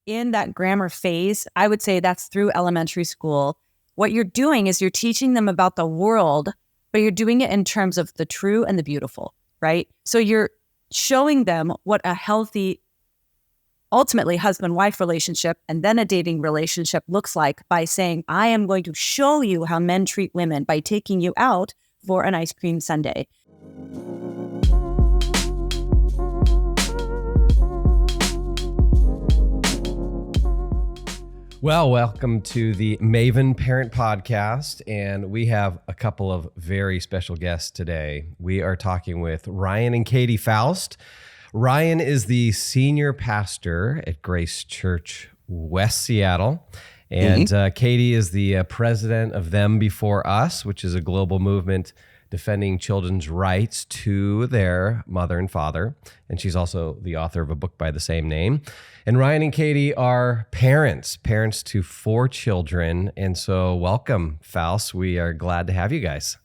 in that grammar phase, I would say that's through elementary school. What you're doing is you're teaching them about the world, but you're doing it in terms of the true and the beautiful, right? So you're showing them what a healthy, ultimately husband-wife relationship and then a dating relationship looks like by saying, I am going to show you how men treat women by taking you out for an ice cream sundae. Well, welcome to the Maven Parent Podcast, and we have a couple of very special guests today. We are talking with Ryan and Katy Faust. Ryan is the senior pastor at Grace Church, West Seattle, and Katy is the president of Them Before Us, which is a global movement defending children's rights to their mother and father. And she's also the author of a book by the same name. And Ryan and Katy are parents to 4 children. And so welcome, Faust. We are glad to have you guys.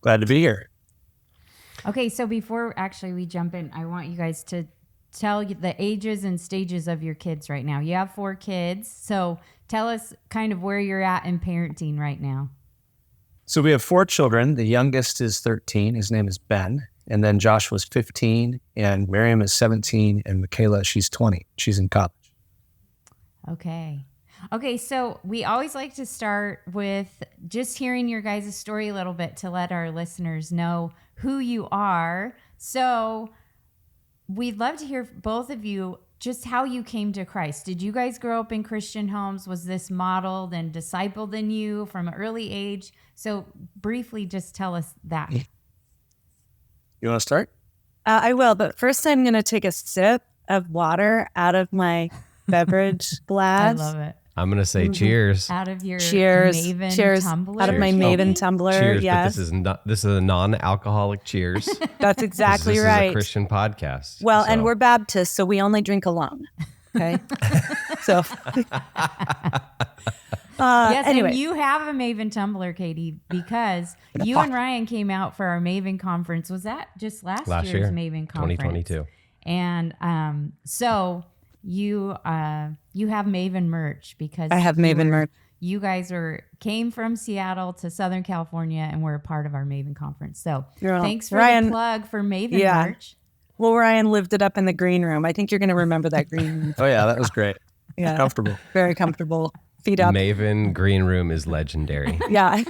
Glad to be here. Okay, so before actually we jump in, I want you guys to tell the ages and stages of your kids right now. You have 4 kids, so tell us kind of where you're at in parenting right now. So we have 4 children. The youngest is 13. His name is Ben. And then Joshua's 15, and Miriam is 17, and Michaela, she's 20. She's in college. Okay, so we always like to start with just hearing your guys' story a little bit to let our listeners know who you are. So we'd love to hear both of you just how you came to Christ. Did you guys grow up in Christian homes? Was this modeled and discipled in you from an early age? So briefly, just tell us that. You want to start? I will, but first I'm going to take a sip of water out of my beverage glass. I love it. I'm going to say cheers. Out of your Cheers. Maven Cheers. tumbler. Out of my Maven tumbler. Cheers, yes. but this is a non-alcoholic cheers. That's exactly this right. is a Christian podcast. Well, and we're Baptists, so we only drink alone. Okay. So Yes, anyway. and you have a Maven tumbler, Katy, because you and Ryan came out for our Maven conference. Was that just last year's Maven conference? 2022. And so you have Maven merch because I have Maven merch. You guys came from Seattle to Southern California and were a part of our Maven conference. So thanks for Ryan, the plug for Maven merch. Well, Ryan lived it up in the green room. I think you're going to remember that green room. Oh, yeah, that was great. Yeah. Comfortable. Very comfortable. Feet up. Maven Green Room is legendary. Yeah.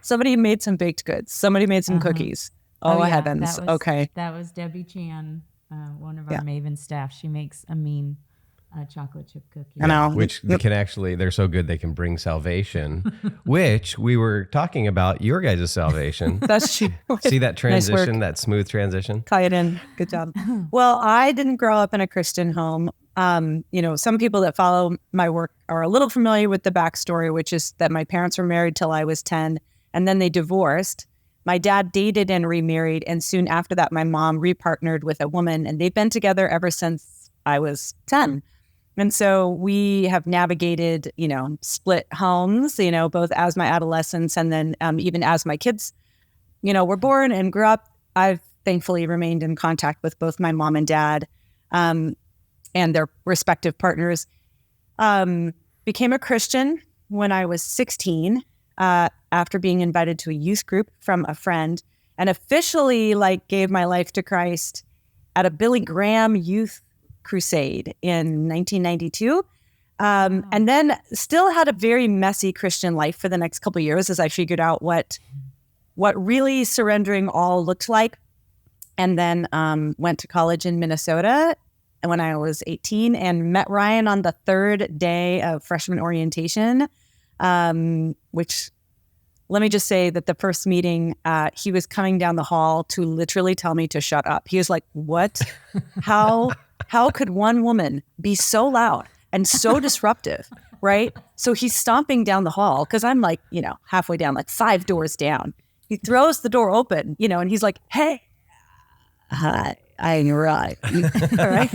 Somebody made some baked goods. Somebody made some cookies. Oh, yeah, heavens. Okay. That was Debbie Chan, one of our Maven staff. She makes a mean chocolate chip cookie. I know. Which can actually, they're so good they can bring salvation, which we were talking about your guys' salvation. That's true. See that transition, Nice that smooth transition? Tie it in. Good job. Well, I didn't grow up in a Christian home. Some people that follow my work are a little familiar with the backstory, which is that my parents were married till I was 10, and then they divorced. My dad dated and remarried, and soon after that, my mom repartnered with a woman, and they've been together ever since I was 10. And so we have navigated, split homes, both as my adolescents and then even as my kids, were born and grew up. I've thankfully remained in contact with both my mom and dad and their respective partners. Became a Christian when I was 16 after being invited to a youth group from a friend, and officially gave my life to Christ at a Billy Graham youth crusade in 1992. And then still had a very messy Christian life for the next couple of years as I figured out what really surrendering all looked like. And then went to college in Minnesota when I was 18 and met Ryan on the 3rd day of freshman orientation, which let me just say that the first meeting, he was coming down the hall to literally tell me to shut up. He was like, what? How could one woman be so loud and so disruptive, right? So he's stomping down the hall because I'm halfway down, 5 doors down. He throws the door open, and he's like, hey, hi, I'm right. All right.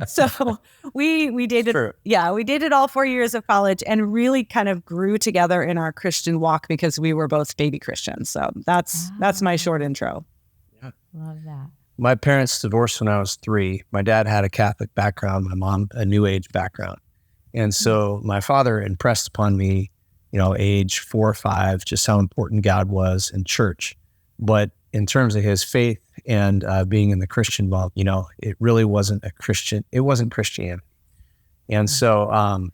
So we dated, we dated all 4 years of college and really kind of grew together in our Christian walk because we were both baby Christians. So that's my short intro. Love that. my parents divorced when I was 3. My dad had a Catholic background, my mom a New Age background. And so my father impressed upon me, age 4 or 5, just how important God was in church. But in terms of his faith and being in the Christian world, it really wasn't it wasn't Christianity. And so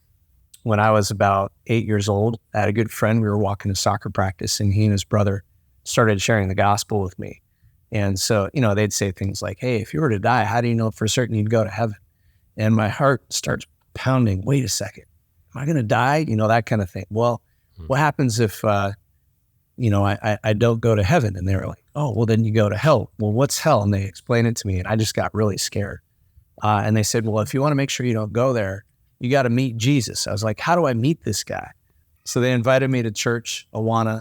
when I was about 8 years old, I had a good friend. We were walking to soccer practice, and he and his brother started sharing the gospel with me. And so, they'd say things like, hey, if you were to die, how do you know for certain you'd go to heaven? And my heart starts pounding. Wait a second. Am I going to die? That kind of thing. Well, what happens if, I don't go to heaven? And they were like, oh, well, then you go to hell. Well, what's hell? And they explained it to me, and I just got really scared. And they said, well, if you want to make sure you don't go there, you got to meet Jesus. I was like, how do I meet this guy? So they invited me to church, Awana.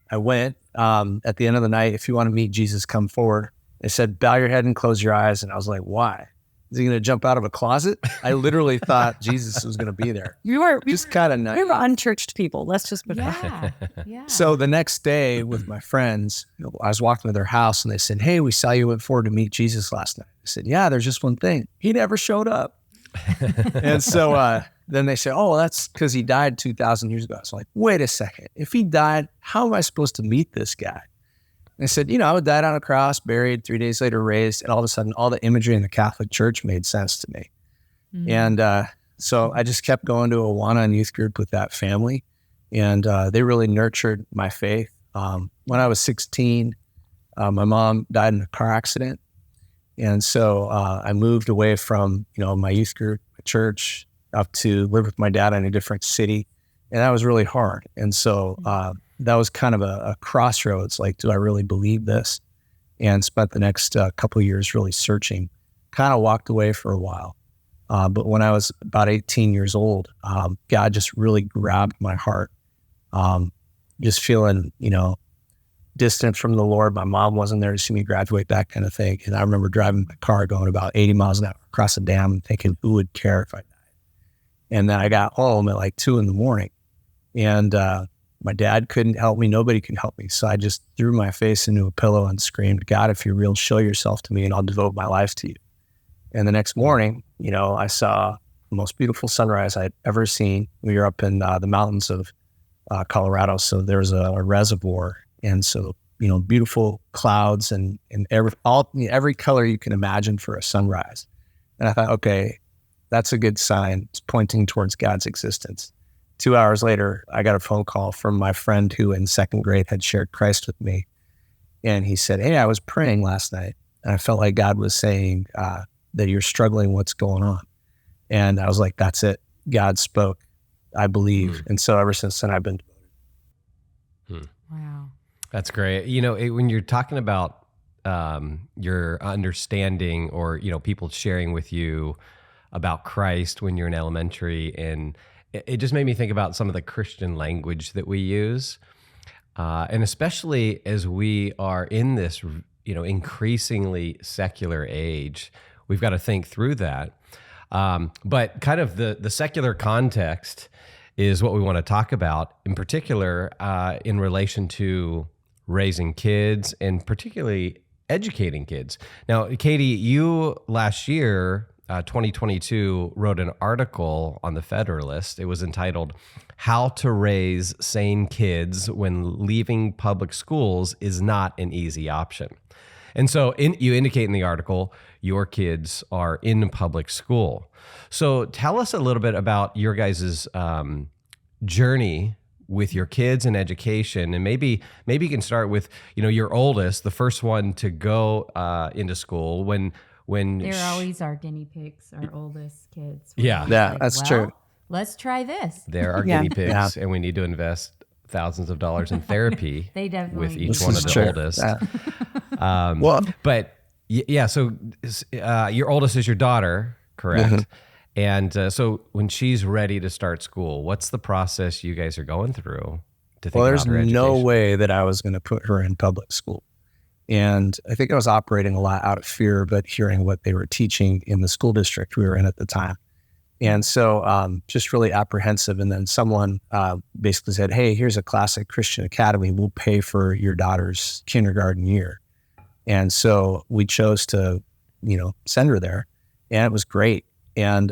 I went. At the end of the night, if you want to meet Jesus, come forward. They said, bow your head and close your eyes. And I was like, why? Is he going to jump out of a closet? I literally thought Jesus was going to be there. We were Just kind of nice. We were unchurched people. Let's just put Yeah. Yeah. So the next day with my friends, I was walking to their house, and they said, hey, we saw you went forward to meet Jesus last night. I said, yeah, there's just one thing. He never showed up. And so then they say, oh, well, that's because he died 2,000 years ago. I was like, wait a second. If he died, how am I supposed to meet this guy? And I said, I died on a cross, buried, 3 days later raised. And all of a sudden, all the imagery in the Catholic Church made sense to me. Mm-hmm. And so I just kept going to Awana and youth group with that family. And they really nurtured my faith. When I was 16, my mom died in a car accident. And so I moved away from, my youth group, my church, up to live with my dad in a different city. And that was really hard. And so that was kind of a crossroads. Like, do I really believe this? And spent the next couple of years really searching, kind of walked away for a while. But when I was about 18 years old, God just really grabbed my heart. Just feeling, distant from the Lord. My mom wasn't there to see me graduate, that kind of thing. And I remember driving my car going about 80 miles an hour across a dam and thinking, who would care if I died? And then I got home at like 2 a.m. and my dad couldn't help me. Nobody could help me. So I just threw my face into a pillow and screamed, God, if you're real, show yourself to me and I'll devote my life to you. And the next morning, I saw the most beautiful sunrise I'd ever seen. We were up in the mountains of Colorado. So there's a reservoir. And so, beautiful clouds and every color you can imagine for a sunrise. And I thought, okay, that's a good sign. It's pointing towards God's existence. 2 hours later, I got a phone call from my friend who in second grade had shared Christ with me. And he said, hey, I was praying last night and I felt like God was saying that you're struggling. What's going on? And I was like, that's it. God spoke. I believe. And so ever since then, I've been devoted. Wow. That's great. When you're talking about your understanding or, people sharing with you about Christ when you're in elementary, and it just made me think about some of the Christian language that we use. And especially as we are in this, increasingly secular age, we've got to think through that. But kind of the secular context is what we want to talk about, in particular, in relation to raising kids and particularly educating kids. Now, Katy, you last year, 2022, wrote an article on the Federalist. It was entitled, How to Raise Sane Kids When Leaving Public Schools is Not an Easy Option. And so you indicate in the article, your kids are in public school. So tell us a little bit about your guys' journey with your kids and education, and maybe you can start with your oldest, the first one to go into school. When they're always our guinea pigs, our oldest kids. Yeah, that's true. Let's try this. They're our guinea pigs, and we need to invest thousands of dollars in therapy. They definitely with each one of the oldest. But yeah, so your oldest is your daughter, correct? Mm-hmm. And so when she's ready to start school, what's the process you guys are going through to think about her education? There's no way that I was going to put her in public school. And I think I was operating a lot out of fear, but hearing what they were teaching in the school district we were in at the time. And so just really apprehensive. And then someone basically said, hey, here's a classic Christian academy. We'll pay for your daughter's kindergarten year. And so we chose to, send her there, and it was great. And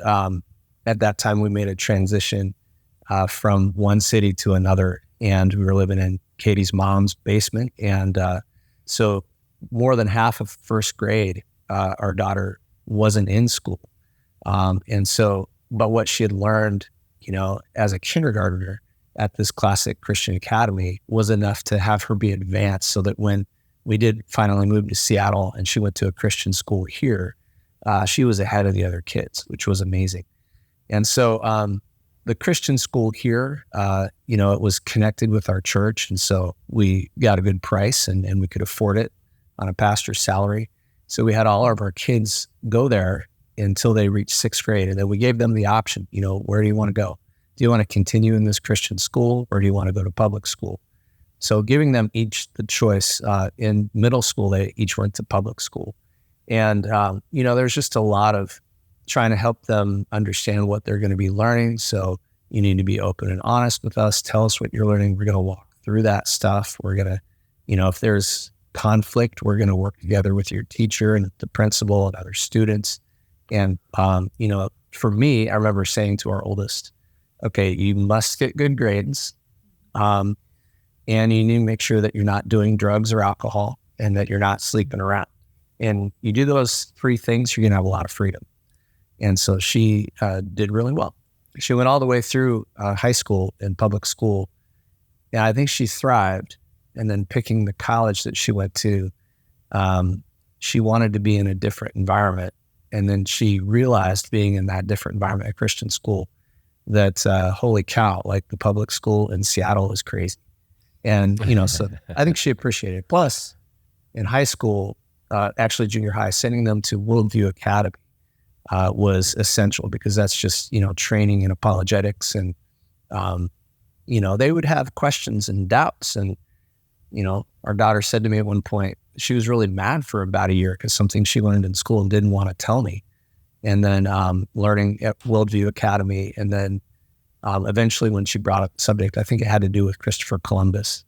at that time, we made a transition from one city to another, and we were living in Katy's mom's basement. And so more than half of first grade, our daughter wasn't in school. But what she had learned, as a kindergartner at this classic Christian academy was enough to have her be advanced, so that when we did finally move to Seattle and she went to a Christian school here, she was ahead of the other kids, which was amazing. And so the Christian school here, it was connected with our church. And so we got a good price and we could afford it on a pastor's salary. So we had all of our kids go there until they reached sixth grade. And then we gave them the option, where do you want to go? Do you want to continue in this Christian school, or do you want to go to public school? So giving them each the choice. In middle school, they each went to public school. And, there's just a lot of trying to help them understand what they're going to be learning. So you need to be open and honest with us. Tell us what you're learning. We're going to walk through that stuff. We're going to, if there's conflict, we're going to work together with your teacher and the principal and other students. And, for me, I remember saying to our oldest, okay, you must get good grades. And you need to make sure that you're not doing drugs or alcohol and that you're not sleeping around. And you do those three things, you're going to have a lot of freedom. And so she did really well. She went all the way through high school and public school. And I think she thrived. And then picking the college that she went to, she wanted to be in a different environment. And then she realized, being in that different environment at Christian school, that holy cow, like the public school in Seattle is crazy. And, so I think she appreciated it. Plus, in high school, actually junior high, sending them to Worldview Academy was essential, because that's just, training in apologetics. And, they would have questions and doubts. And, our daughter said to me at one point, she was really mad for about a year because something she learned in school and didn't want to tell me. And then learning at Worldview Academy. And then eventually when she brought up the subject, I think it had to do with Christopher Columbus.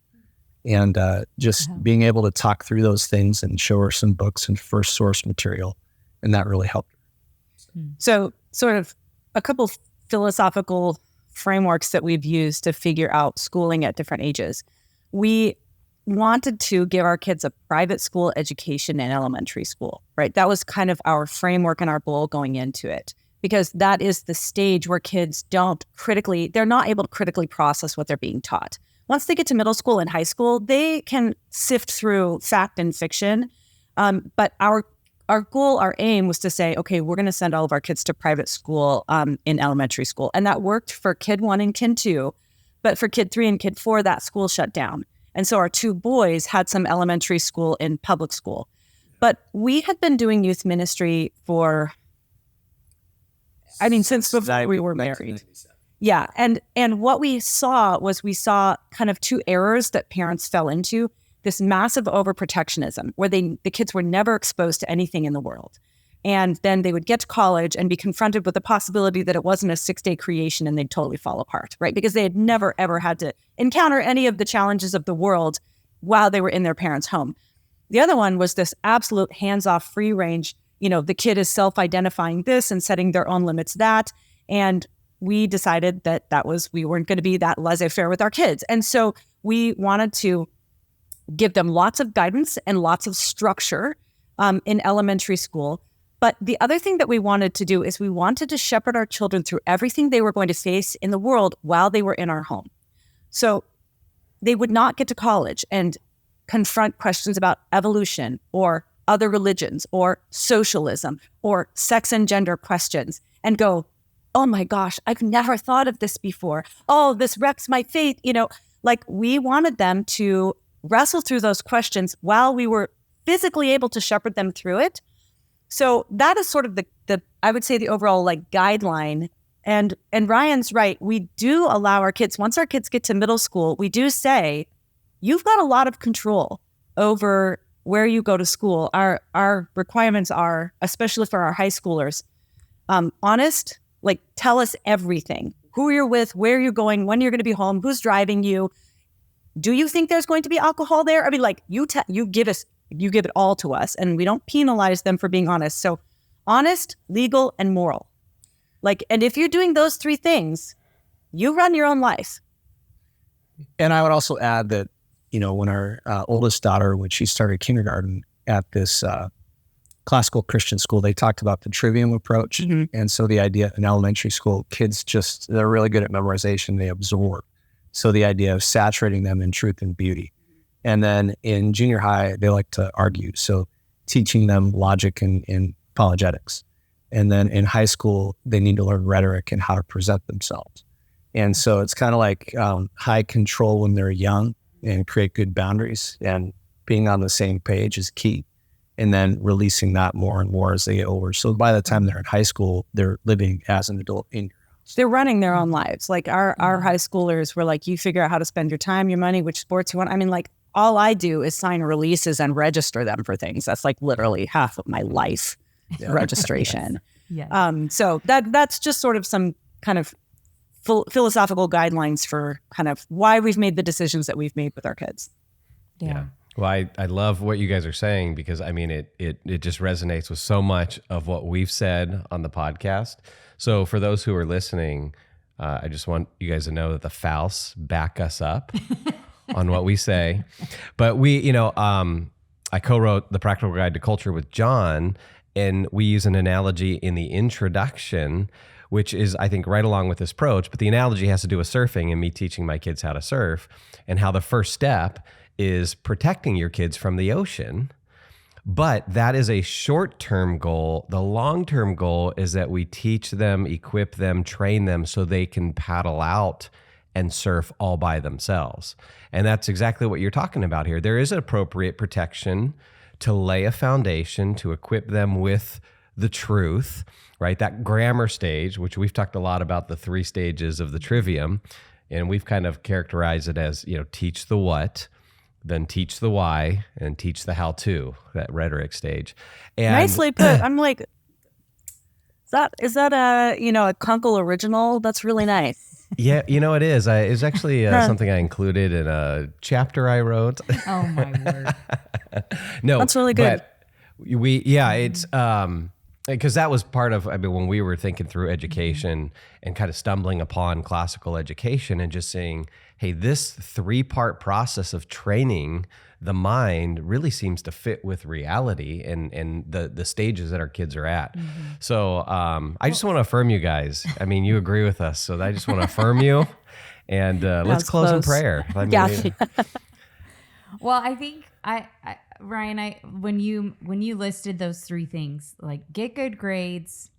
And just being able to talk through those things and show her some books and first source material. And that really helped her. So sort of a couple philosophical frameworks that we've used to figure out schooling at different ages. We wanted to give our kids a private school education in elementary school, right? That was kind of our framework and our goal going into it, because that is the stage where kids they're not able to critically process what they're being taught. Once they get to middle school and high school, they can sift through fact and fiction. But our goal, our aim was to say, okay, we're going to send all of our kids to private school in elementary school. And that worked for kid 1 and kid 2. But for kid 3 and kid 4, that school shut down. And so our 2 boys had some elementary school in public school. But we had been doing youth ministry since before we were married. Yeah. And what we saw kind of 2 errors that parents fell into. This massive overprotectionism, where the kids were never exposed to anything in the world. And then they would get to college and be confronted with the possibility that it wasn't a 6-day creation and they'd totally fall apart, right? Because they had never, ever had to encounter any of the challenges of the world while they were in their parents' home. The other one was this absolute hands-off free range. The kid is self-identifying this and setting their own limits that. And we decided that we weren't going to be that laissez-faire with our kids. And so we wanted to give them lots of guidance and lots of structure in elementary school. But the other thing that we wanted to do is we wanted to shepherd our children through everything they were going to face in the world while they were in our home. So they would not get to college and confront questions about evolution or other religions or socialism or sex and gender questions and go, oh my gosh, I've never thought of this before. Oh, this wrecks my faith. We wanted them to wrestle through those questions while we were physically able to shepherd them through it. So that is sort of the I would say the overall guideline. And Ryan's right. We do allow our kids, once our kids get to middle school, we do say, you've got a lot of control over where you go to school. Our requirements are, especially for our high schoolers, honest, tell us everything. Who you're with, where you're going, when you're going to be home, who's driving you. Do you think there's going to be alcohol there? I mean, you give us You give it all to us, and we don't penalize them for being honest. So honest, legal, and moral. And if you're doing those three things, you run your own life. And I would also add that, when our oldest daughter, when she started kindergarten at this classical Christian school, they talked about the trivium approach. And so the idea in elementary school, kids they're really good at memorization. They absorb. So the idea of saturating them in truth and beauty. And then in junior high, they like to argue. So teaching them logic and apologetics. And then in high school, they need to learn rhetoric and how to present themselves. And so it's kind of like high control when they're young and create good boundaries, and being on the same page is key. And then releasing that more and more as they get older. So by the time they're in high school, they're living as an adult in your house. They're running their own lives. Our high schoolers were like, you figure out how to spend your time, your money, which sports you want. I mean, all I do is sign releases and register them for things. That's literally half of my life, registration. Yes. So that's just sort of some kind of philosophical guidelines for kind of why we've made the decisions that we've made with our kids. Yeah. Well, I love what you guys are saying, because I mean, it just resonates with so much of what we've said on the podcast. So for those who are listening, I just want you guys to know that the Fausts back us up on what we say. But I co-wrote The Practical Guide to Culture with John, and we use an analogy in the introduction, which is, I think, right along with this approach. But the analogy has to do with surfing and me teaching my kids how to surf, and how the first step is protecting your kids from the ocean. But that is a short-term goal. The long-term goal is that we teach them, equip them, train them so they can paddle out and surf all by themselves. And that's exactly what you're talking about here. There is appropriate protection to lay a foundation, to equip them with the truth, right? That grammar stage, which we've talked a lot about, the 3 stages of the trivium, and we've kind of characterized it as, teach the what, then teach the why, and teach the how to, that rhetoric stage. And nicely put. I'm like, is that a Kunkel original? That's really nice. Yeah, it is. It's actually something I included in a chapter I wrote. Oh my word. No, that's really good. But it's because that was part of, when we were thinking through education and kind of stumbling upon classical education and just saying, hey, this 3-part process of training the mind really seems to fit with reality and the stages that our kids are at. So I just want to affirm you guys. You agree with us, so I just want to affirm you. And let's close in prayer. Well, I think Ryan, when you listed those 3 things, get good grades,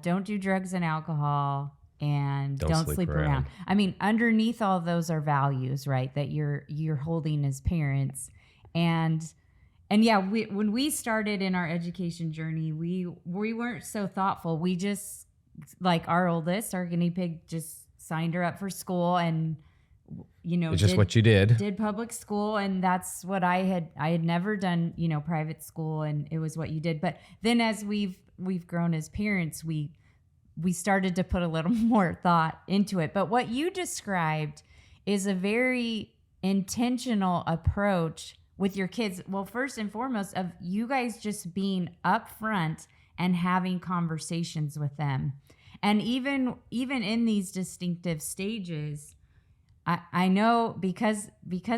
don't do drugs and alcohol, and don't sleep around. Underneath all those are values, right? That you're holding as parents. And yeah, when we started in our education journey, we weren't so thoughtful. We just, our oldest, our guinea pig, just signed her up for school, and it's just what you did public school, and that's what I had never done, private school, and it was what you did. But then as we've grown as parents, we started to put a little more thought into it. But what you described is a very intentional approach with your kids. Well, first and foremost, of you guys just being upfront and having conversations with them. And even in these distinctive stages, I know because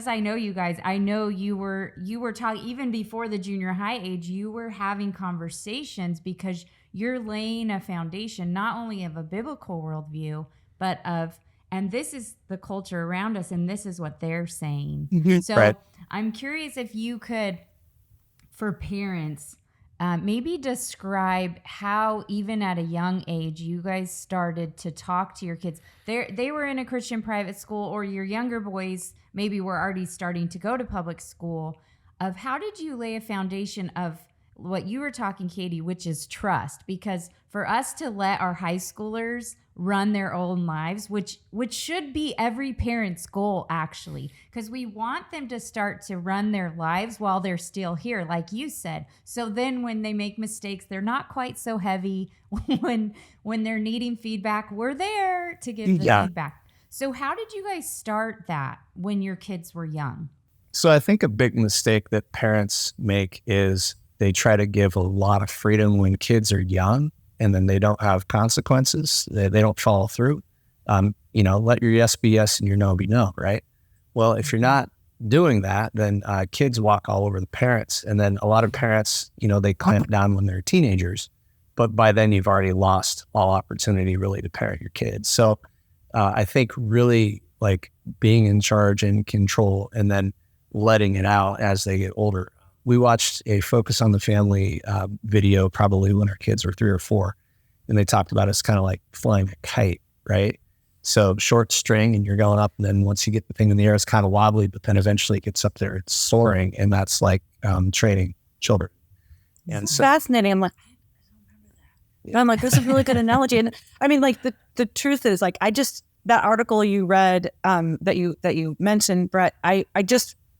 I know you guys, I know you were talking even before the junior high age, you were having conversations because you're laying a foundation not only of a biblical worldview, but and this is the culture around us, and this is what they're saying. So right. I'm curious if you could, for parents, maybe describe how even at a young age you guys started to talk to your kids. They were in a Christian private school, or your younger boys maybe were already starting to go to public school. Of how did you lay a foundation of what you were talking, Katy, which is trust? Because for us to let our high schoolers run their own lives, which should be every parent's goal, actually, because we want them to start to run their lives while they're still here, like you said. So then when they make mistakes, they're not quite so heavy. When they're needing feedback, we're there to give the feedback. So how did you guys start that when your kids were young? So I think a big mistake that parents make is they try to give a lot of freedom when kids are young, and then they don't have consequences. They don't follow through. Let your yes be yes and your no be no, right? Well, if you're not doing that, then kids walk all over the parents. And then a lot of parents, they clamp down when they're teenagers, but by then you've already lost all opportunity really to parent your kids. So I think really like being in charge and control and then letting it out as they get older. We watched a Focus on the Family video probably when our kids were 3 or 4, and they talked about it's kind of like flying a kite, right? So short string and you're going up, and then once you get the thing in the air, it's kind of wobbly, but then eventually it gets up there, it's soaring, and that's like training children. And so fascinating. I'm like, this is a really good analogy. And I mean, like the truth is, like, that article you read that you mentioned, Brett,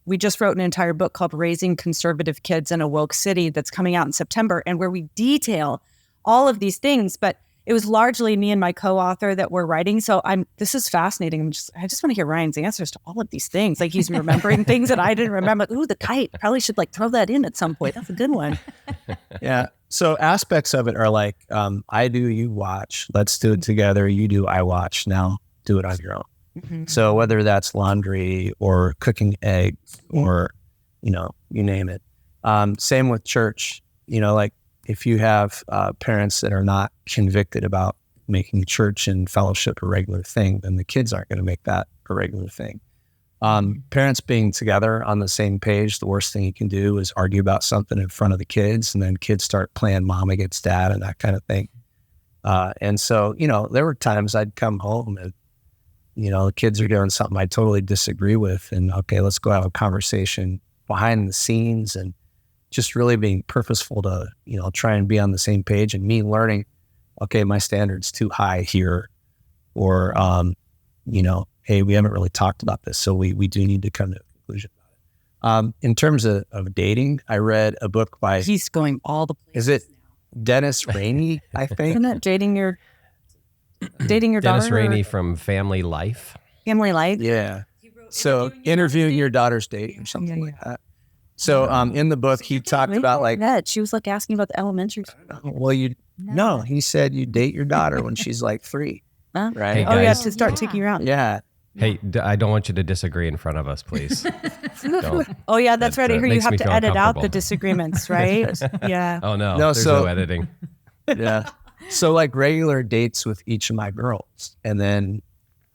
we just wrote an entire book called Raising Conservative Kids in a Woke City that's coming out in September, and where we detail all of these things. But it was largely me and my co-author that were writing. So this is fascinating. I just want to hear Ryan's answers to all of these things. Like, he's remembering things that I didn't remember. Ooh, the kite. Probably should throw that in at some point. That's a good one. Yeah. So aspects of it are like, I do, you watch. Let's do it together. You do, I watch. Now do it on your own. Mm-hmm. So whether that's laundry or cooking eggs or, you name it. Same with church, like if you have parents that are not convicted about making church and fellowship a regular thing, then the kids aren't going to make that a regular thing. Parents being together on the same page, the worst thing you can do is argue about something in front of the kids, and then kids start playing mom against dad and that kind of thing. And so, there were times I'd come home and the kids are doing something I totally disagree with, and okay, let's go have a conversation behind the scenes, and just really being purposeful to, try and be on the same page, and me learning, okay, my standard's too high here, or, hey, we haven't really talked about this, so we do need to come to a conclusion about it. In terms of dating, I read a book by... He's going all the places. Is it Dennis Rainey, I think? Isn't it dating your Dennis daughter? Rainey from Family Life. Family Life? Yeah. So interviewing your daughter's date or something like that. So in the book, he talked about that. She was asking about the elementary school. Well, no, he said you date your daughter when she's 3. Huh? Right? Hey, Oh, you have guys. to start taking her out. Yeah. Hey, I don't want you to disagree in front of us, please. Don't. Oh, yeah, that's right. I hear you makes have me to feel edit out the uncomfortable. disagreements, right? Yeah. Oh, no. No, There's so- no editing. Yeah. So regular dates with each of my girls, and then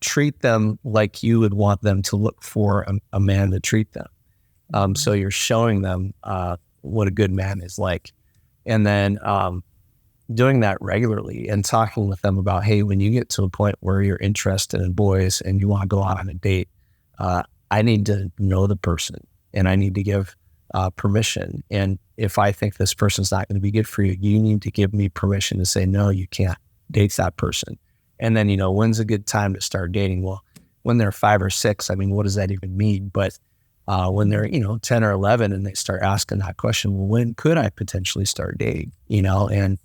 treat them like you would want them to look for a man to treat them. So you're showing them what a good man is like. And then doing that regularly and talking with them about, hey, when you get to a point where you're interested in boys and you want to go out on a date, I need to know the person, and I need to give permission. And if I think this person's not going to be good for you, you need to give me permission to say, no, you can't date that person. And then, when's a good time to start dating? Well, when they're 5 or 6, I mean, what does that even mean? But when they're, 10 or 11 and they start asking that question, well, when could I potentially start dating? And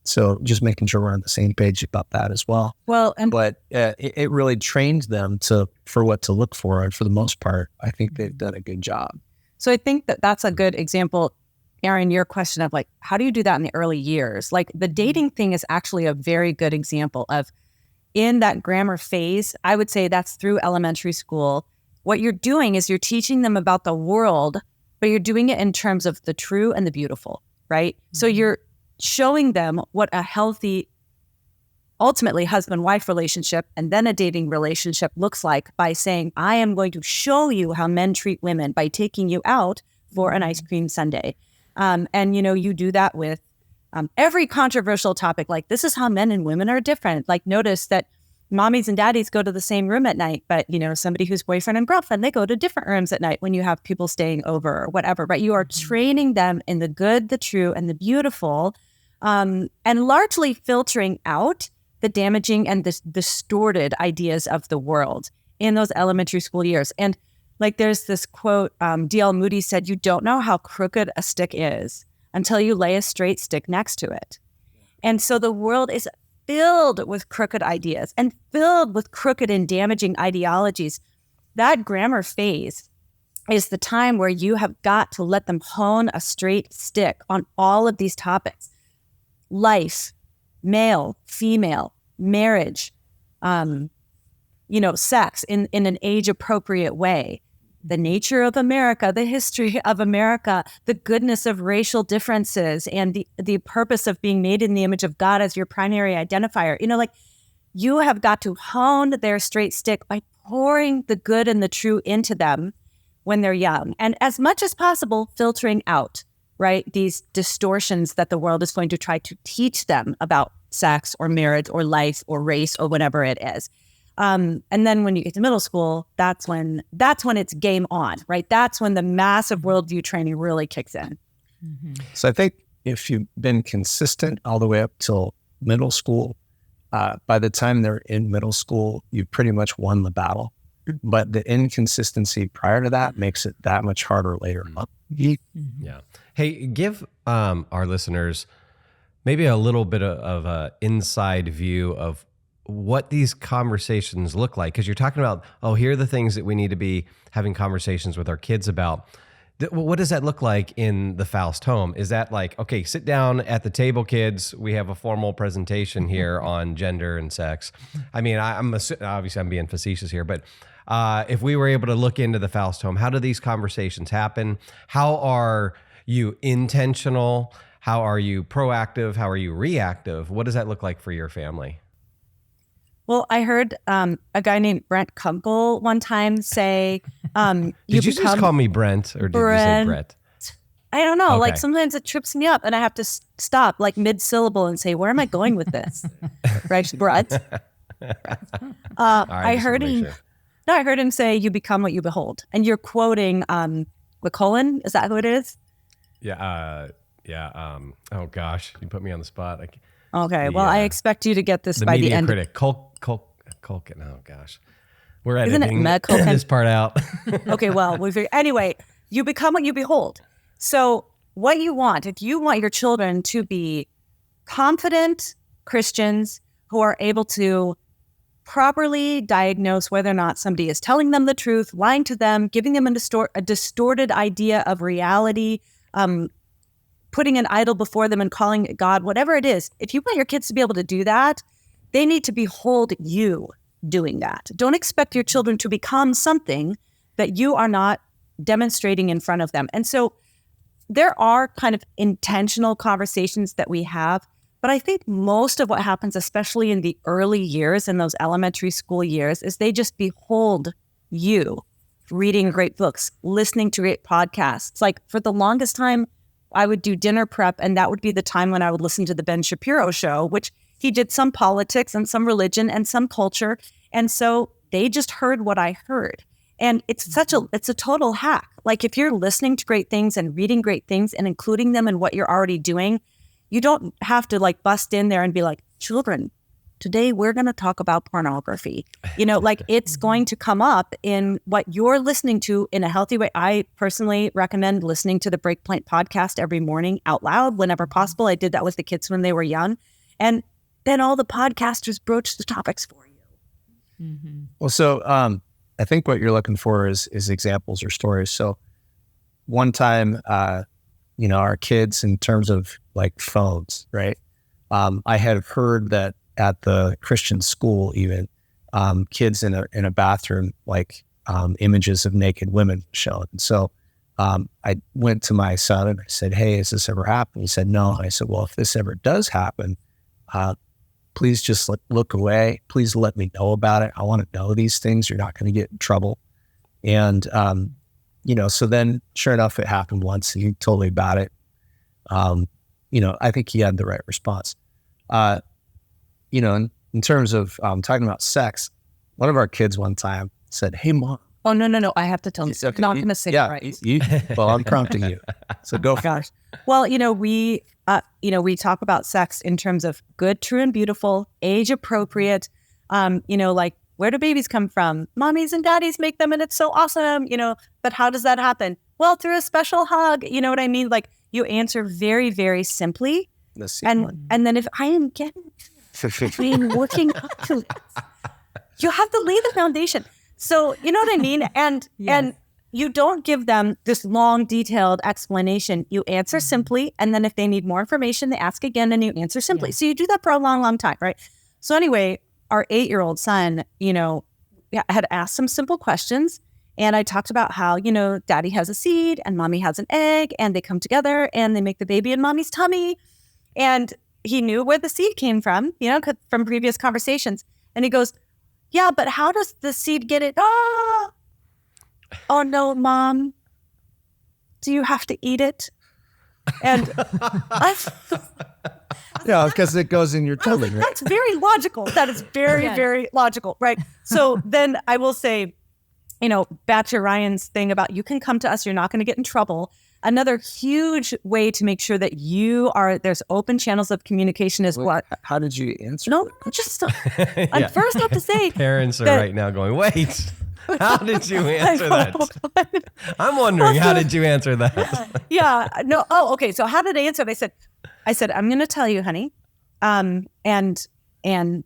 so just making sure we're on the same page about that as well. Well, But it really trained them for what to look for. And for the most part, I think they've done a good job. so I think that's a good example, Aaron, your question of how do you do that in the early years? The dating thing is actually a very good example of, in that grammar phase, I would say that's through elementary school. What you're doing is you're teaching them about the world, but you're doing it in terms of the true and the beautiful, right? Mm-hmm. So you're showing them what a healthy, ultimately husband-wife relationship and then a dating relationship looks like by saying, I am going to show you how men treat women by taking you out for an ice cream sundae. And, you do that with every controversial topic. This is how men and women are different. Notice that mommies and daddies go to the same room at night, but, somebody who's boyfriend and girlfriend, they go to different rooms at night when you have people staying over or whatever. But you are training them in the good, the true, and the beautiful, and largely filtering out the damaging and the distorted ideas of the world in those elementary school years. And there's this quote, D.L. Moody said, you don't know how crooked a stick is until you lay a straight stick next to it. And so the world is filled with crooked ideas and filled with crooked and damaging ideologies. That grammar phase is the time where you have got to let them hone a straight stick on all of these topics. Life, male, female, marriage, sex in an age-appropriate way. The nature of America, the history of America, the goodness of racial differences, and the purpose of being made in the image of God as your primary identifier. You have got to hone their straight stick by pouring the good and the true into them when they're young. And as much as possible, filtering out, right, these distortions that the world is going to try to teach them about sex or marriage or life or race or whatever it is. And then when you get to middle school, that's when it's game on, right? That's when the massive worldview training really kicks in. Mm-hmm. So I think if you've been consistent all the way up till middle school, by the time they're in middle school, you've pretty much won the battle. But the inconsistency prior to that makes it that much harder later on. Yeah. Hey, give our listeners maybe a little bit of an inside view of what these conversations look like. Because you're talking about, here are the things that we need to be having conversations with our kids about. What does that look like in the Faust home? Is that like, okay, sit down at the table, kids. We have a formal presentation here on gender and sex. I mean, obviously I'm being facetious here, but if we were able to look into the Faust home, how do these conversations happen? How are you intentional? How are you proactive? How are you reactive? What does that look like for your family? Well, I heard a guy named Brent Kunkle one time say, Did you just call me Brent or did you say Brett? I don't know. Okay. Like sometimes it trips me up and I have to stop like mid-syllable and say, where am I going with this? Right, Brett? I heard him say, you become what you behold. And you're quoting McCullen. Is that who it is? Yeah. Oh gosh, you put me on the spot. Okay. Well, I expect you to get this by the end. The media critic, Culkin. Oh gosh, we're Isn't editing it this part out. Okay. Well, anyway, you become what you behold. So what you want, if you want your children to be confident Christians who are able to properly diagnose whether or not somebody is telling them the truth, lying to them, giving them a distorted idea of reality, putting an idol before them and calling it God, whatever it is, if you want your kids to be able to do that, they need to behold you doing that. Don't expect your children to become something that you are not demonstrating in front of them. And so there are kind of intentional conversations that we have, but I think most of what happens, especially in the early years, in those elementary school years, is they just behold you reading great books, listening to great podcasts. Like for the longest time, I would do dinner prep, and that would be the time when I would listen to the Ben Shapiro show, which he did some politics and some religion and some culture. And so they just heard what I heard. And it's a total hack. Like if you're listening to great things and reading great things and including them in what you're already doing, you don't have to like bust in there and be like, children, today we're going to talk about pornography. Like it's going to come up in what you're listening to in a healthy way. I personally recommend listening to the Breakpoint podcast every morning out loud whenever possible. I did that with the kids when they were young. And then all the podcasters broach the topics for you. Mm-hmm. Well, so I think what you're looking for is examples or stories. So one time, our kids in terms of like phones, right? I had heard that at the Christian school, even kids in a bathroom, like images of naked women shown. And so I went to my son and I said, "Hey, has this ever happened?" He said, "No." And I said, "Well, if this ever does happen, please just look away. Please let me know about it. I want to know these things. You're not going to get in trouble." And so then, sure enough, it happened once, and he told me about it. I think he had the right response. In terms of talking about sex, one of our kids one time said, "Hey, Mom." Oh, no. I have to tell you. Okay. Not going to say it right. Well, I'm prompting you. So go. Gosh. Well, we talk about sex in terms of good, true, and beautiful, age appropriate. Like where do babies come from? Mommies and daddies make them, and it's so awesome. But how does that happen? Well, through a special hug. You know what I mean? Like you answer very, very simply. And then if I am getting working up to it, you have to lay the foundation. So you know what I mean? And Yes. you don't give them this long, detailed explanation. You answer simply, and then if they need more information, they ask again, and you answer simply. So you do that for a long, long time, right? So anyway, our 8-year-old son, had asked some simple questions, and I talked about how, daddy has a seed and mommy has an egg, and they come together and they make the baby in mommy's tummy. And he knew where the seed came from, from previous conversations. And he goes, yeah, but how does the seed get it? Oh no, Mom. Do you have to eat it? And because it goes in your tummy. Right? That's very logical. That is very, very logical, right? So then I will say, back to Ryan's thing about you can come to us, you're not going to get in trouble. Another huge way to make sure that there's open channels of communication is what? How did you answer? No, just I first have to say, parents are right now going, wait. How did you answer that? I'm wondering, how did you answer that? Yeah. No. Oh, okay. So how did I answer it? I said, I'm going to tell you, honey. And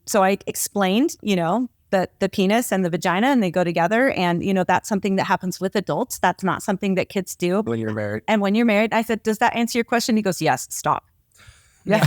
so I explained, the penis and the vagina, and they go together. And, that's something that happens with adults. That's not something that kids do. When you're married. And when you're married, I said, does that answer your question? He goes, yes, stop. Yeah,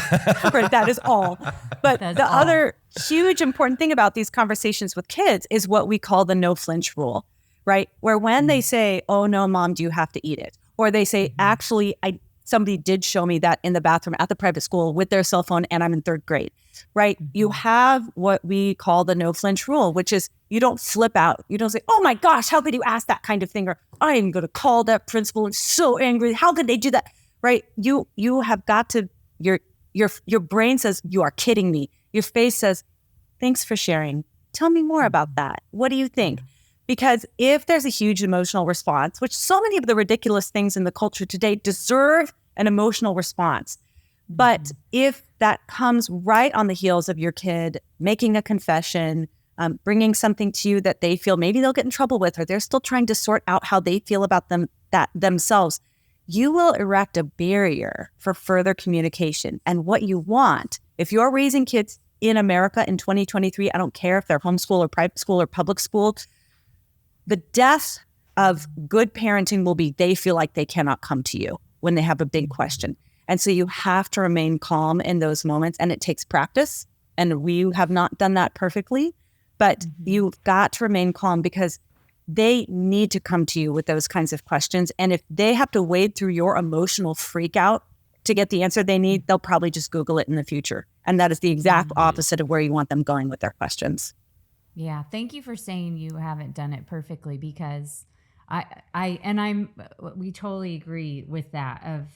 right, that is all. But other huge important thing about these conversations with kids is what we call the no flinch rule, right? Where when they say, oh no, Mom, do you have to eat it? Or they say, actually, somebody did show me that in the bathroom at the private school with their cell phone, and I'm in 3rd grade, right? You have what we call the no flinch rule, which is you don't flip out. You don't say, oh my gosh, how could you ask that kind of thing? Or I am going to call that principal. I'm so angry. How could they do that? Right? You have got to, your brain says, you are kidding me. Your face says, thanks for sharing. Tell me more about that. What do you think? Because if there's a huge emotional response, which so many of the ridiculous things in the culture today deserve an emotional response. But if that comes right on the heels of your kid making a confession, bringing something to you that they feel maybe they'll get in trouble with, or they're still trying to sort out how they feel about themselves, you will erect a barrier for further communication. And what you want, if you're raising kids in America in 2023, I don't care if they're homeschool or private school or public school, the death of good parenting will be they feel like they cannot come to you when they have a big question. And so you have to remain calm in those moments, and it takes practice. And we have not done that perfectly, but you've got to remain calm because they need to come to you with those kinds of questions. And if they have to wade through your emotional freak out to get the answer they need, they'll probably just Google it in the future. And that is the exact opposite of where you want them going with their questions. Yeah. Thank you for saying you haven't done it perfectly, because we totally agree with that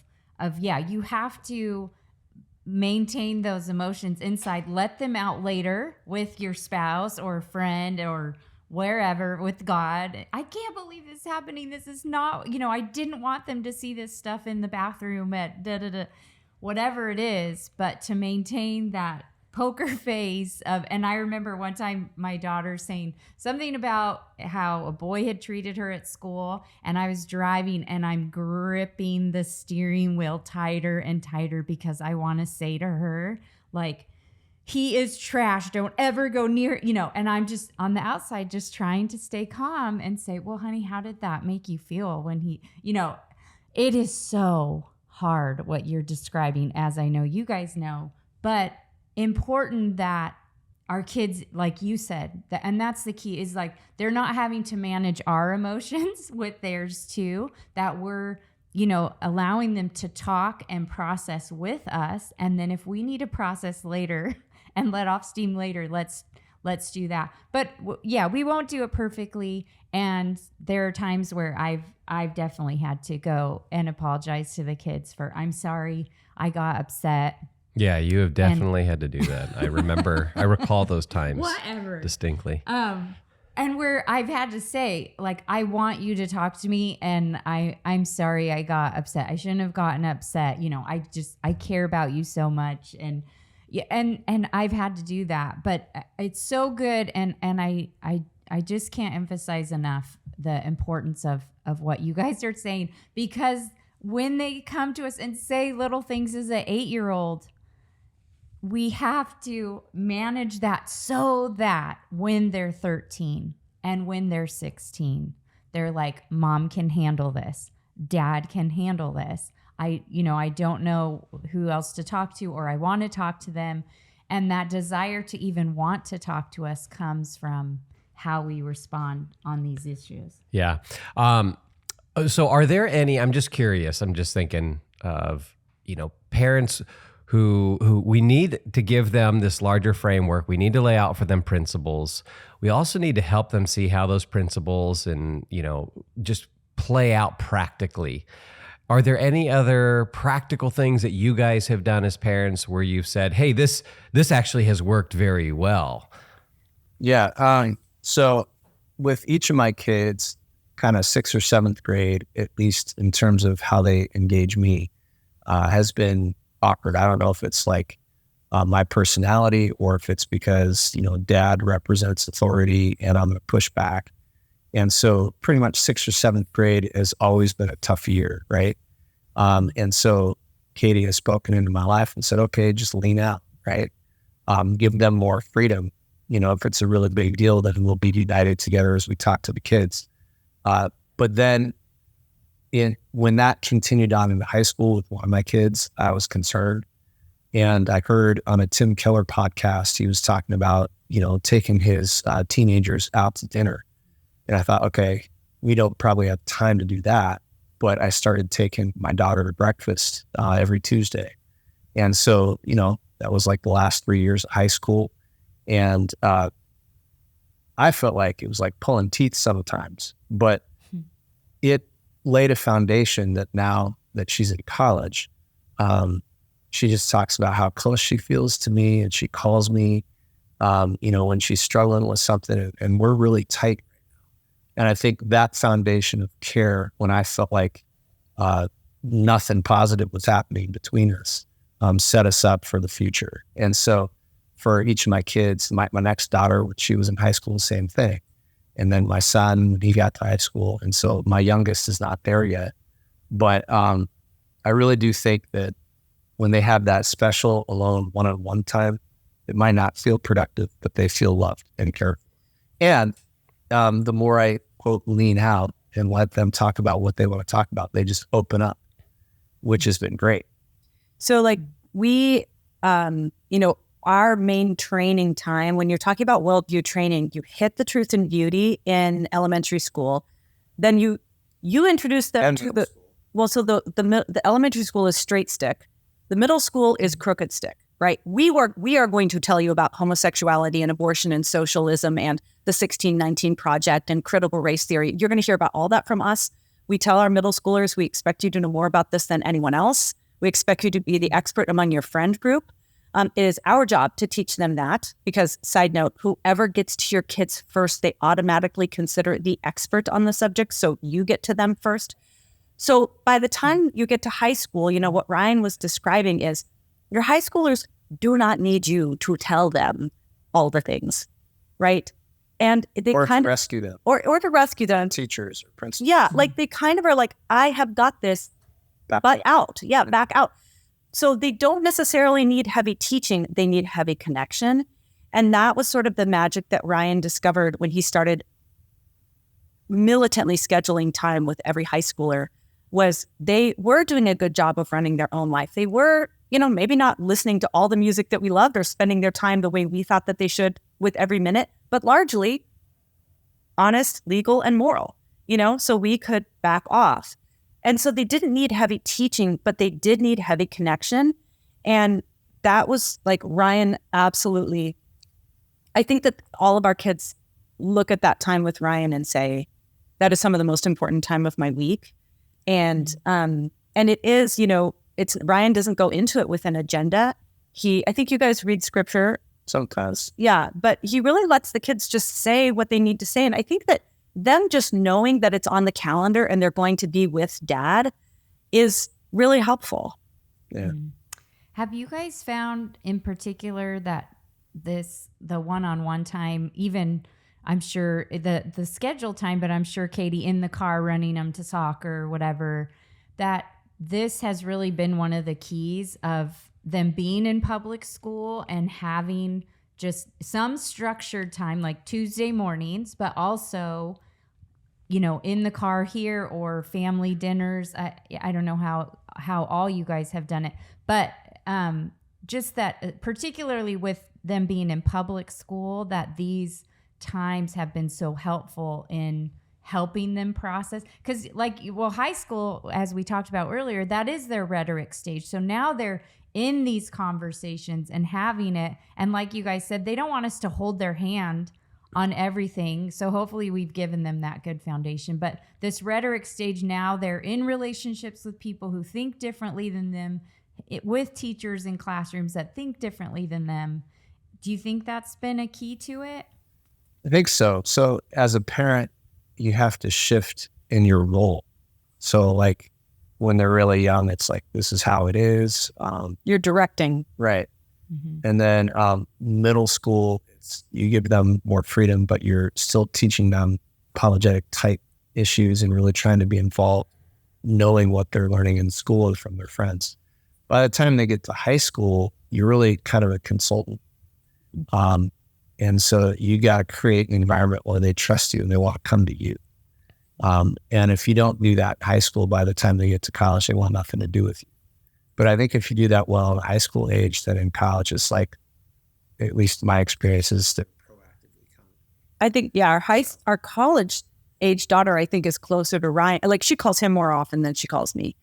you have to maintain those emotions inside, let them out later with your spouse or a friend or wherever with God. I can't believe this is happening. This is not, I didn't want them to see this stuff in the bathroom at whatever it is, but to maintain that poker face of, and I remember one time my daughter saying something about how a boy had treated her at school, and I was driving and I'm gripping the steering wheel tighter and tighter because I want to say to her, like, he is trash. Don't ever go near, and I'm just on the outside, just trying to stay calm and say, well, honey, how did that make you feel when he, it is so hard what you're describing, as I know you guys know, but important that our kids, like you said, and that's the key, is like, they're not having to manage our emotions with theirs too, that we're, allowing them to talk and process with us. And then if we need to process later and let off steam later, let's do that. But we won't do it perfectly. And there are times where I've definitely had to go and apologize to the kids for, I'm sorry, I got upset. Yeah, you have definitely had to do that. I recall those times distinctly. And where I've had to say, like, I want you to talk to me, and I'm sorry I got upset. I shouldn't have gotten upset. I care about you so much. And I've had to do that. But it's so good, and I just can't emphasize enough the importance of what you guys are saying, because when they come to us and say little things as an 8-year-old, we have to manage that so that when they're 13 and when they're 16, they're like, mom can handle this. Dad can handle this. I don't know who else to talk to, or I want to talk to them. And that desire to even want to talk to us comes from how we respond on these issues. Yeah. So are there any, I'm just curious, I'm just thinking of, parents who we need to give them this larger framework. We need to lay out for them principles. We also need to help them see how those principles and, just play out practically. Are there any other practical things that you guys have done as parents where you've said, hey, this actually has worked very well? Yeah. So with each of my kids, kind of 6th or 7th grade, at least in terms of how they engage me, has been awkward. I don't know if it's like my personality or if it's because, dad represents authority and I'm going to push back. And so pretty much 6th or 7th grade has always been a tough year, right? And so Katy has spoken into my life and said, okay, just lean out, right? Give them more freedom. If it's a really big deal, then we'll be united together as we talk to the kids. But then when that continued on into high school with one of my kids, I was concerned. And I heard on a Tim Keller podcast, he was talking about, taking his teenagers out to dinner. And I thought, okay, we don't probably have time to do that. But I started taking my daughter to breakfast every Tuesday. And so, that was like the last 3 years of high school. And I felt like it was like pulling teeth sometimes, but it laid a foundation that now that she's in college, she just talks about how close she feels to me, and she calls me, when she's struggling with something, and we're really tight. And I think that foundation of care, when I felt like nothing positive was happening between us, set us up for the future. And so for each of my kids, my next daughter, when she was in high school, same thing. And then my son, when he got to high school. And so my youngest is not there yet. But I really do think that when they have that special alone one-on-one time, it might not feel productive, but they feel loved and cared for. And the more I, quote, lean out and let them talk about what they want to talk about, they just open up, which has been great. So like we, our main training time, when you're talking about worldview training, you hit the truth and beauty in elementary school. Then you introduce them to the, well, so the elementary school is straight stick. The middle school is crooked stick, right? We are going to tell you about homosexuality and abortion and socialism and the 1619 Project and critical race theory. You're going to hear about all that from us. We tell our middle schoolers, we expect you to know more about this than anyone else. We expect you to be the expert among your friend group. It is our job to teach them that because, side note, whoever gets to your kids first, they automatically consider the expert on the subject. So you get to them first. So by the time you get to high school, what Ryan was describing is your high schoolers do not need you to tell them all the things, right? And they or kind to of rescue them, or to rescue them, teachers or principals. Yeah, like they kind of are like, I have got this, back out. Yeah, back out. So they don't necessarily need heavy teaching; they need heavy connection, and that was sort of the magic that Ryan discovered when he started militantly scheduling time with every high schooler. Was they were doing a good job of running their own life. They were, maybe not listening to all the music that we loved or spending their time the way we thought that they should with every minute, but largely honest, legal, and moral, so we could back off. And so they didn't need heavy teaching, but they did need heavy connection. And that was like Ryan, absolutely. I think that all of our kids look at that time with Ryan and say, that is some of the most important time of my week. And it is, it's Ryan doesn't go into it with an agenda. I think you guys read scripture. Sometimes. Yeah, but he really lets the kids just say what they need to say. And I think that them just knowing that it's on the calendar and they're going to be with dad is really helpful. Yeah. Have you guys found in particular that the one-on-one time, even I'm sure the scheduled time, but I'm sure Katy in the car running them to soccer or whatever, that this has really been one of the keys of them being in public school and having just some structured time like Tuesday mornings, but also, in the car here or family dinners. I don't know how all you guys have done it, but just that particularly with them being in public school, that these times have been so helpful in helping them process. Because high school, as we talked about earlier, that is their rhetoric stage. So now they're in these conversations and having it. And like you guys said, they don't want us to hold their hand on everything. So hopefully we've given them that good foundation. But this rhetoric stage now, they're in relationships with people who think differently than them, with teachers in classrooms that think differently than them. Do you think that's been a key to it? I think so. So as a parent, you have to shift in your role. So like when they're really young, it's like, this is how it is. You're directing. Right. Mm-hmm. And then middle school, you give them more freedom, but you're still teaching them apologetic type issues and really trying to be involved, knowing what they're learning in school and from their friends. By the time they get to high school, you're really kind of a consultant. And so you got to create an environment where they trust you and they want to come to you. And if you don't do that in high school, by the time they get to college, they want nothing to do with you. But I think if you do that well in high school age, then in college, it's like, at least my experience is to proactively come. I think, yeah, our college age daughter, I think, is closer to Ryan. Like, she calls him more often than she calls me.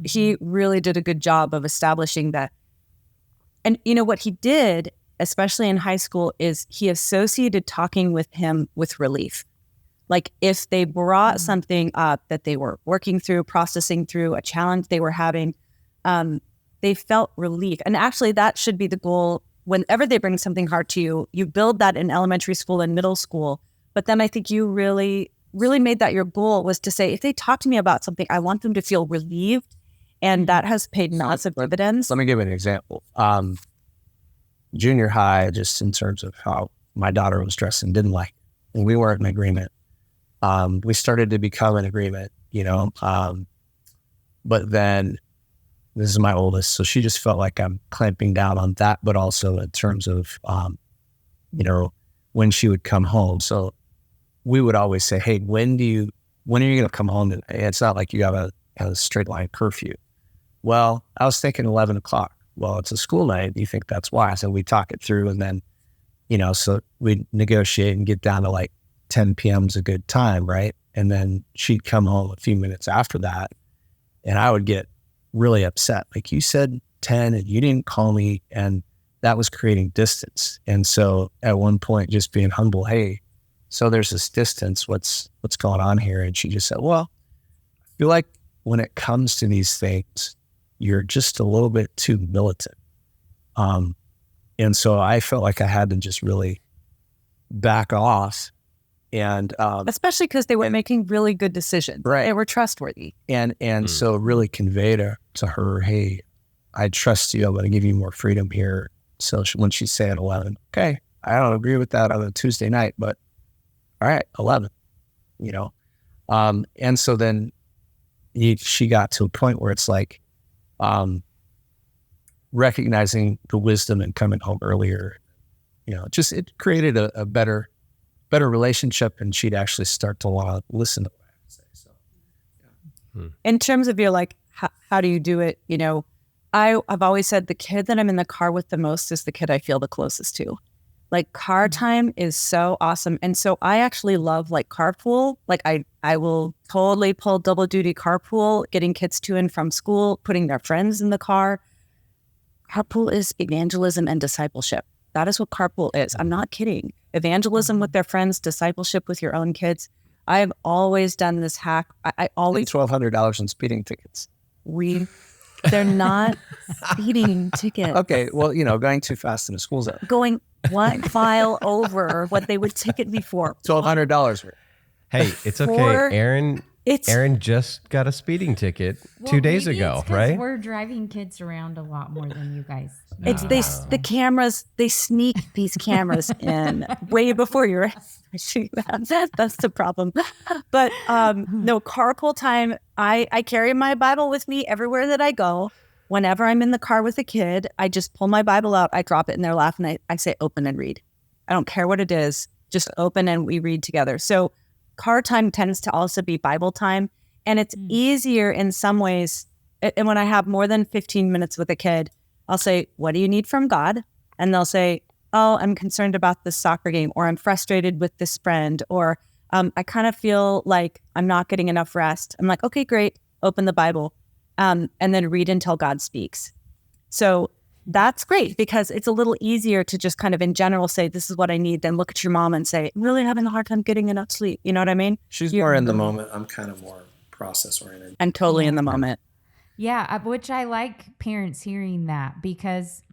He really did a good job of establishing that. And what he did, especially in high school, is he associated talking with him with relief. Like if they brought something up that they were working through, processing through, a challenge they were having, they felt relief. And actually that should be the goal. Whenever they bring something hard to you, you build that in elementary school and middle school. But then I think you really, really made that your goal, was to say, if they talk to me about something, I want them to feel relieved. And that has paid massive dividends. Let me give you an example. Junior high, just in terms of how my daughter was dressing, didn't like it. And we weren't in agreement. We started to become in agreement, but then this is my oldest. So she just felt like I'm clamping down on that, but also in terms of, when she would come home. So we would always say, hey, when are you going to come home today? It's not like you have a straight line curfew. Well, I was thinking 11 o'clock. Well, it's a school night. You think that's why? So we talk it through, and then, so we negotiate and get down to like 10 p.m. is a good time, right? And then she'd come home a few minutes after that, and I would get really upset. Like, you said 10 and you didn't call me, and that was creating distance. And so at one point, just being humble, hey, so there's this distance, what's going on here? And she just said, well, I feel like when it comes to these things, you're just a little bit too militant. And so I felt like I had to just really back off. And especially because they were making really good decisions. Right. They were trustworthy. And so really convey to her, hey, I trust you. I'm going to give you more freedom here. So when she said 11, okay, I don't agree with that on a Tuesday night, but all right, 11, and so then she got to a point where it's like, recognizing the wisdom and coming home earlier, just it created a better relationship, and she'd actually start to want to listen to what I have to say. So, yeah. In terms of your how do you do it? I've always said the kid that I'm in the car with the most is the kid I feel the closest to. Like, car time is so awesome. And so I actually love carpool. Like I will totally pull double duty carpool, getting kids to and from school, putting their friends in the car. Carpool is evangelism and discipleship. That is what carpool is. I'm not kidding. Evangelism with their friends, discipleship with your own kids. I've always done this hack. I always $1,200 in speeding tickets. They're not speeding tickets. Okay, well, going too fast in the school zone. Going one file over what they would ticket me for. $1,200. Hey, it's okay. Aaron just got a speeding ticket 2 days ago, right? We're driving kids around a lot more than you guys. It's the cameras. They sneak these cameras in way before you're actually. That's the problem. But no, carpool time. I carry my Bible with me everywhere that I go. Whenever I'm in the car with a kid, I just pull my Bible out. I drop it in their lap, and I say, "Open and read." I don't care what it is. Just open and we read together. So car time tends to also be Bible time. And it's easier in some ways. And when I have more than 15 minutes with a kid, I'll say, what do you need from God? And they'll say, oh, I'm concerned about this soccer game, or I'm frustrated with this friend, or I kind of feel like I'm not getting enough rest. I'm like, okay, great. Open the Bible and then read until God speaks. So that's great because it's a little easier to just kind of in general say, this is what I need, then look at your mom and say, I'm really having a hard time getting enough sleep. You know what I mean? She's more in the moment. I'm kind of more process oriented. And totally in the moment. Yeah, which I like parents hearing that because,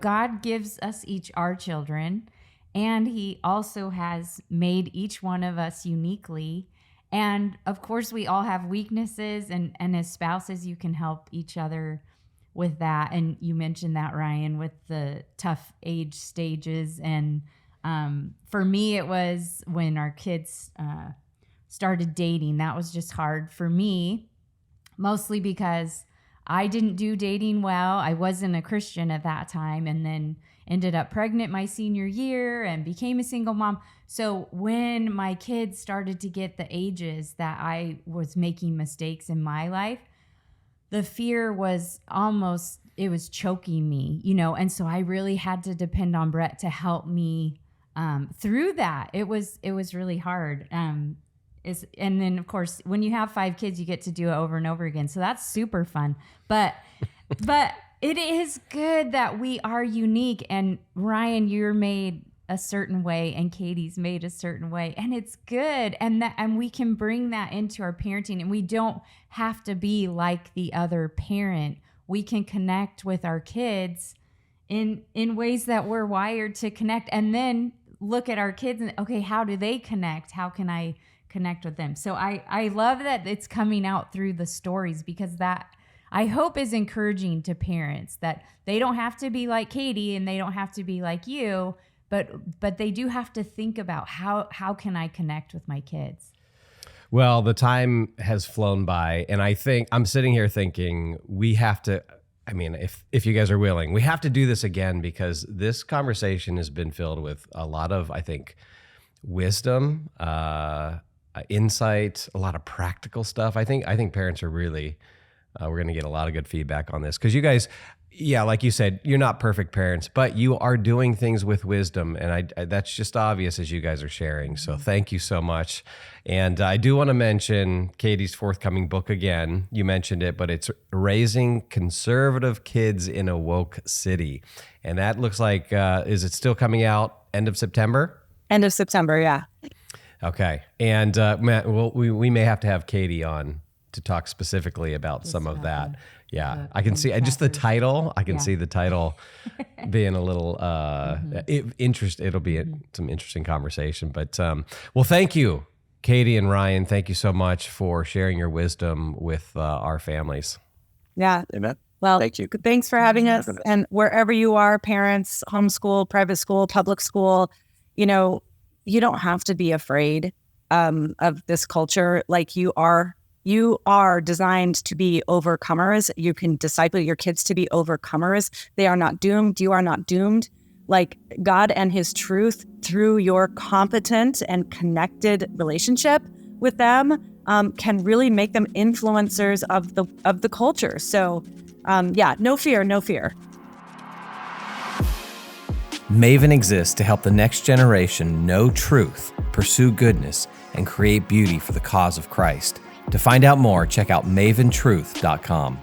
God gives us each our children, and he also has made each one of us uniquely. And of course, we all have weaknesses, and as spouses, you can help each other with that. And you mentioned that, Ryan, with the tough age stages. And for me, it was when our kids started dating. That was just hard for me, mostly because I didn't do dating well. I wasn't a Christian at that time, and then ended up pregnant my senior year and became a single mom. So when my kids started to get the ages that I was making mistakes in my life, the fear was it was choking me, and so I really had to depend on Brett to help me through that. It was really hard. And then of course, when you have 5 kids, you get to do it over and over again. So that's super fun. But it is good that we are unique. And Ryan, you're made a certain way and Katy's made a certain way, and it's good. And we can bring that into our parenting, and we don't have to be like the other parent. We can connect with our kids in ways that we're wired to connect, and then look at our kids and, okay, how do they connect? How can I connect with them? So I love that it's coming out through the stories, because that, I hope, is encouraging to parents that they don't have to be like Katy and they don't have to be like you, but they do have to think about how can I connect with my kids? Well, the time has flown by, and I think I'm sitting here thinking we have to, I mean, if you guys are willing, we have to do this again, because this conversation has been filled with a lot of, I think, wisdom, insight, a lot of practical stuff. I think parents are really, we're going to get a lot of good feedback on this, because you guys, yeah, like you said, you're not perfect parents, but you are doing things with wisdom, and I that's just obvious as you guys are sharing. So thank you so much. And I do want to mention Katy's forthcoming book again. You mentioned it, but it's Raising Conservative Kids in a Woke City. And that looks like, is it still coming out end of September? End of September, yeah. Okay. And Matt, we may have to have Katy on to talk specifically about some of that. Yeah, I can see just the title. I can see the title being a little It'll be some interesting conversation. But well, thank you, Katy and Ryan. Thank you so much for sharing your wisdom with our families. Yeah. Amen. Well, thank you. Thanks for having us. And wherever you are, parents, homeschool, private school, public school, you don't have to be afraid of this culture. Like you are designed to be overcomers. You can disciple your kids to be overcomers. They are not doomed. You are not doomed. Like God and his truth, through your competent and connected relationship with them, can really make them influencers of the culture. So no fear. Maven exists to help the next generation know truth, pursue goodness, and create beauty for the cause of Christ. To find out more, check out maventruth.com.